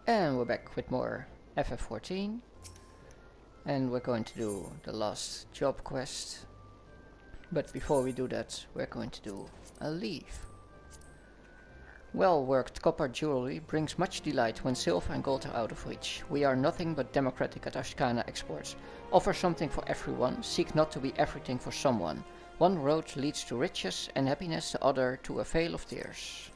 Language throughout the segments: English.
And we're back with more ff14. And we're going to do the last job quest. But before we do that, we're going to do a leve. Well-worked copper jewelry brings much delight when silver and gold are out of reach. We are nothing but democratic at Ashkana Exports. Offer something for everyone, seek not to be everything for someone. One road leads to riches and happiness, the other to a vale of tears.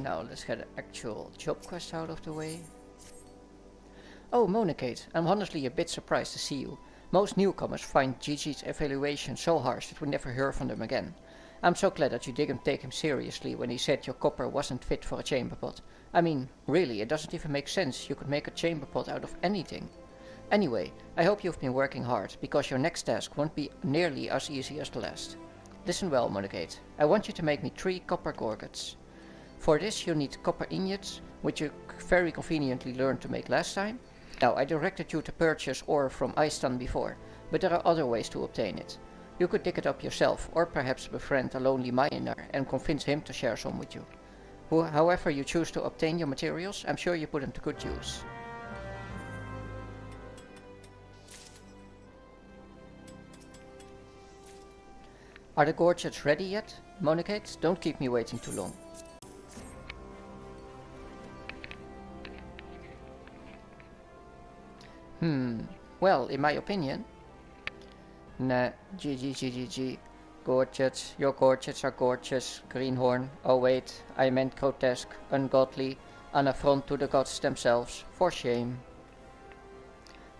Now let's get an actual job quest out of the way. Oh, Monicate, I'm honestly a bit surprised to see you. Most newcomers find Gigi's evaluation so harsh that we never hear from them again. I'm so glad that you didn't take him seriously when he said your copper wasn't fit for a chamber pot. I mean, really, it doesn't even make sense. You could make a chamber pot out of anything. Anyway, I hope you've been working hard, because your next task won't be nearly as easy as the last. Listen well, Monicate. I want you to make me 3 copper gorgets. For this you need copper ingots, which you very conveniently learned to make last time. Now, I directed you to purchase ore from Istan before, but there are other ways to obtain it. You could dig it up yourself, or perhaps befriend a lonely miner and convince him to share some with you. However you choose to obtain your materials, I'm sure you put them to good use. Are the gorgets ready yet, Monicate? Don't keep me waiting too long. Well, in my opinion... Nah, GG. Gorgets, your gorgets are gorgeous, Greenhorn. Oh wait, I meant grotesque, ungodly, an affront to the gods themselves, for shame.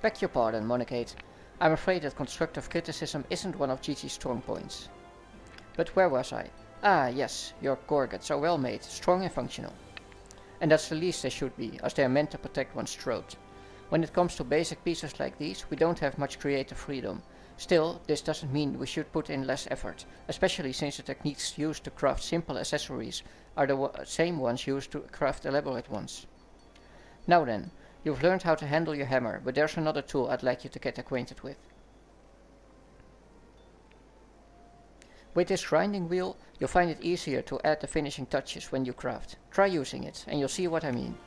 Beg your pardon, Monicate. I'm afraid that constructive criticism isn't one of Gigi's strong points. But where was I? Ah, yes, your gorgets are well made, strong and functional. And that's the least they should be, as they are meant to protect one's throat. When it comes to basic pieces like these, we don't have much creative freedom. Still, this doesn't mean we should put in less effort, especially since the techniques used to craft simple accessories are the same ones used to craft elaborate ones. Now then, you've learned how to handle your hammer, but there's another tool I'd like you to get acquainted with. With this grinding wheel, you'll find it easier to add the finishing touches when you craft. Try using it, and you'll see what I mean.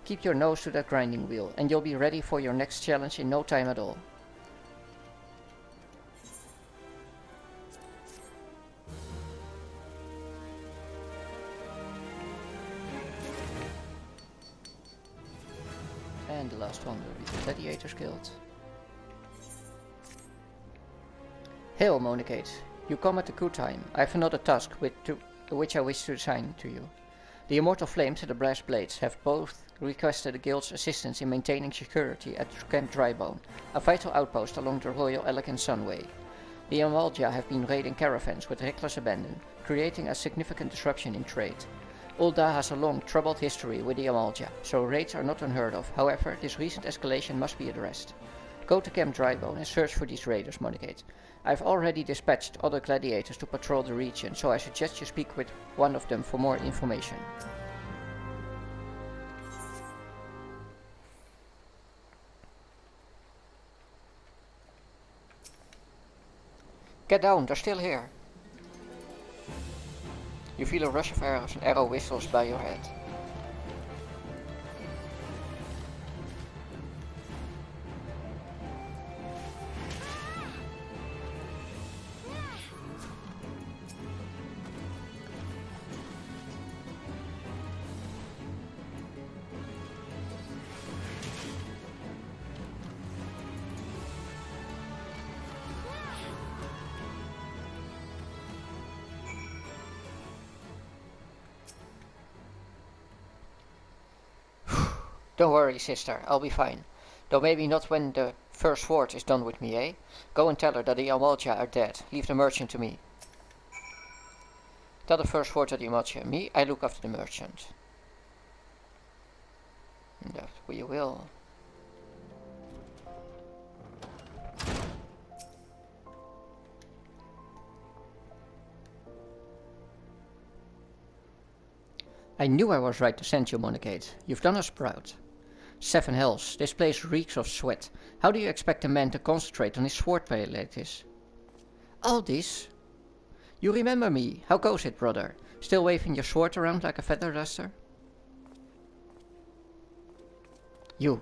Keep your nose to that grinding wheel, and you'll be ready for your next challenge in no time at all. And the last one will be the Gladiators Guild. Hail, Monicate. You come at a good time. I have another task which I wish to assign to you. The Immortal Flames and the Brass Blades have both requested the Guild's assistance in maintaining security at Camp Drybone, a vital outpost along the Royal Elegant Sunway. The Amalja have been raiding caravans with reckless abandon, creating a significant disruption in trade. Ul'dah has a long, troubled history with the Amalja, so raids are not unheard of. However, this recent escalation must be addressed. Go to Camp Drybone and search for these raiders, Monicate. I've already dispatched other gladiators to patrol the region, so I suggest you speak with one of them for more information. Get down, they're still here. You feel a rush of arrows and arrow whistles by your head. Don't worry, sister, I'll be fine. Though maybe not when the first sword is done with me, eh? Go and tell her that the Amalja are dead. Leave the merchant to me. Tell the first sword to the Amalja. Me, I look after the merchant. That we will. I knew I was right to send you, Monicate. You've done us proud. Seven hells, this place reeks of sweat. How do you expect a man to concentrate on his swordplay like this? Aldis? You remember me. How goes it, brother? Still waving your sword around like a feather duster? You.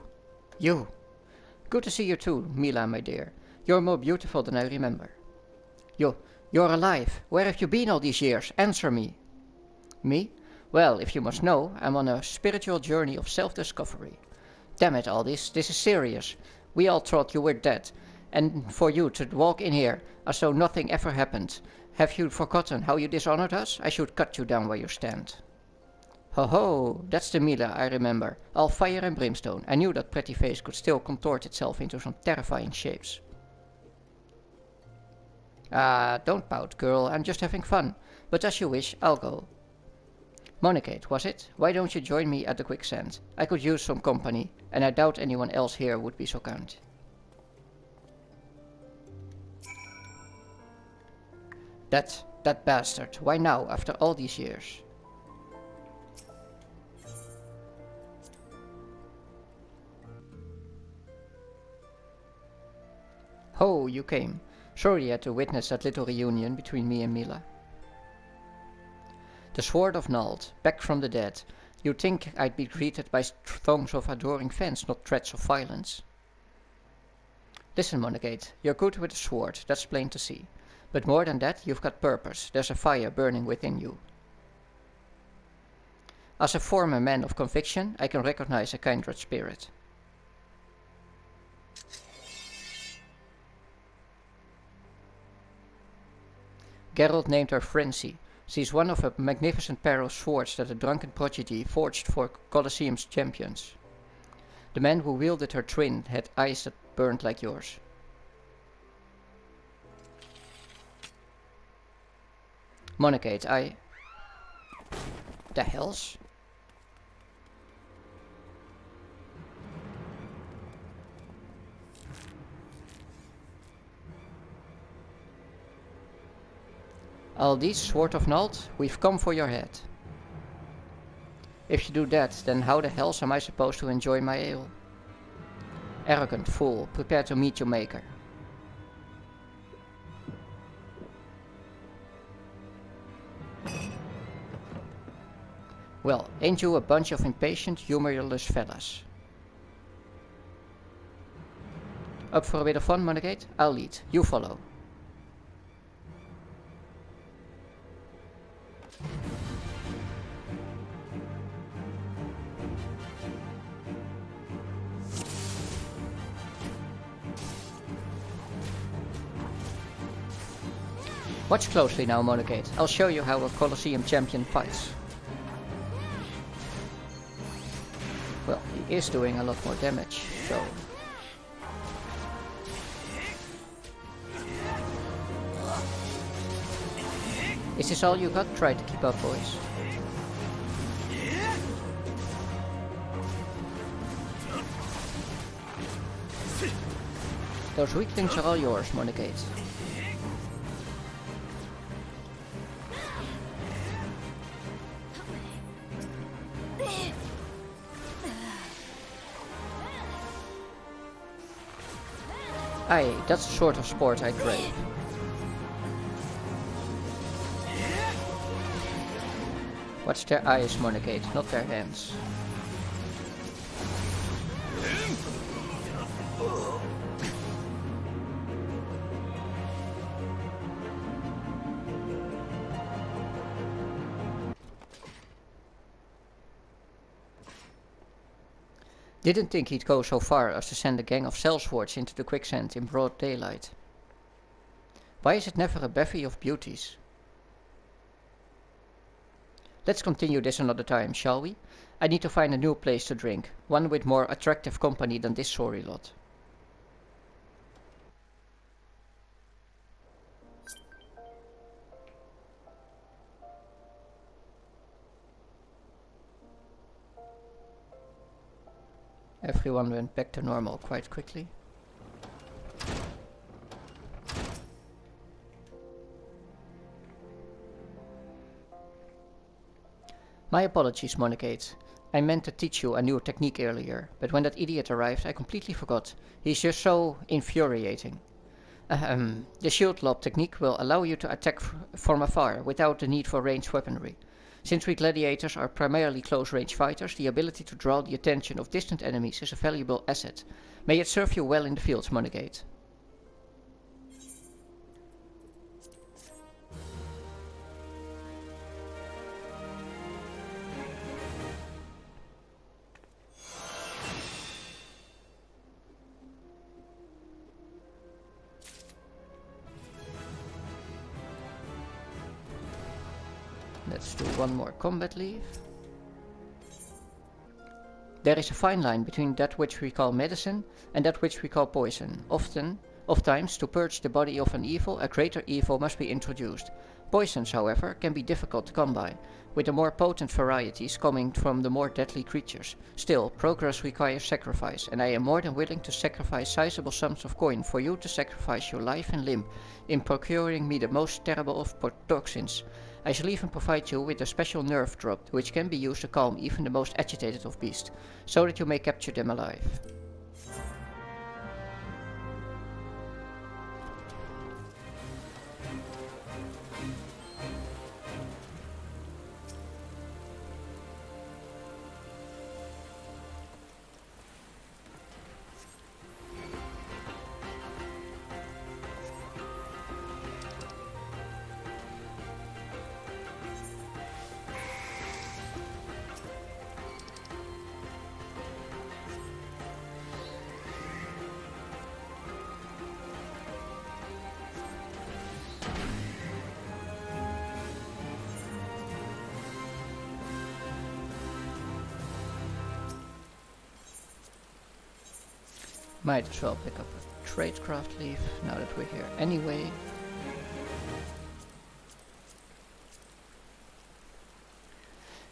Good to see you too, Mila, my dear. You're more beautiful than I remember. You're alive. Where have you been all these years? Answer me. Me? Well, if you must know, I'm on a spiritual journey of self-discovery. Damn it, Aldis, this is serious. We all thought you were dead, and for you to walk in here as though nothing ever happened. Have you forgotten how you dishonored us? I should cut you down where you stand. Ho ho, that's the Mila I remember. All fire and brimstone. I knew that pretty face could still contort itself into some terrifying shapes. Ah, don't pout, girl, I'm just having fun. But as you wish, I'll go. Monicate, was it? Why don't you join me at the quicksand? I could use some company, and I doubt anyone else here would be so kind. That bastard. Why now, after all these years? Ho, you came. Sorry you had to witness that little reunion between me and Mila. The sword of Nald, back from the dead. You'd think I'd be greeted by throngs of adoring fans, not threats of violence. Listen, Monagate, you're good with a sword, that's plain to see. But more than that, you've got purpose. There's a fire burning within you. As a former man of conviction, I can recognize a kindred spirit. Geralt named her Frenzy. She's one of a magnificent pair of swords that a drunken prodigy forged for Colosseum's champions. The man who wielded her twin had eyes that burned like yours. Monagate, The hells? Aldis, Sword of Nald, we've come for your head. If you do that, then how the hells am I supposed to enjoy my ale? Arrogant fool, prepare to meet your maker. Well, ain't you a bunch of impatient, humorless fellas? Up for a bit of fun, Monagate? I'll lead. You follow. Watch closely now, Monagate. I'll show you how a Colosseum champion fights. Well, he is doing a lot more damage, so... Is this all you got? Try to keep up, boys. Those weaklings are all yours, Monagate. Aye, that's the sort of sport I crave. Watch their eyes, Monagate, not their hands. Didn't think he'd go so far as to send a gang of sellswords into the quicksand in broad daylight. Why is it never a bevy of beauties? Let's continue this another time, shall we? I need to find a new place to drink, one with more attractive company than this sorry lot. Everyone went back to normal quite quickly. My apologies, Monagate. I meant to teach you a new technique earlier, but when that idiot arrived, I completely forgot. He's just so infuriating. The shield lob technique will allow you to attack from afar without the need for ranged weaponry. Since we gladiators are primarily close-range fighters, the ability to draw the attention of distant enemies is a valuable asset. May it serve you well in the field, Monegate. Let's do one more combat leave. There is a fine line between that which we call medicine and that which we call poison. Oftentimes, to purge the body of an evil, a greater evil must be introduced. Poisons, however, can be difficult to come by, with the more potent varieties coming from the more deadly creatures. Still, progress requires sacrifice, and I am more than willing to sacrifice sizable sums of coin for you to sacrifice your life and limb in procuring me the most terrible of toxins. I shall even provide you with a special nerve drop, which can be used to calm even the most agitated of beasts, so that you may capture them alive. Might as well pick up a tradecraft leaf now that we're here anyway.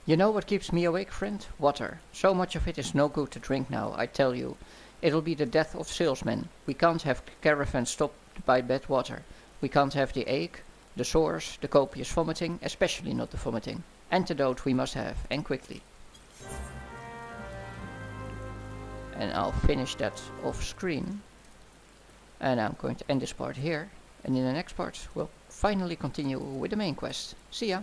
You know what keeps me awake, friend? Water. So much of it is no good to drink now, I tell you. It'll be the death of salesmen. We can't have caravans stopped by bad water. We can't have the ache, the sores, the copious vomiting, especially not the vomiting. Antidote we must have, and quickly. And I'll finish that off screen. And I'm going to end this part here. And in the next part, we'll finally continue with the main quest. See ya!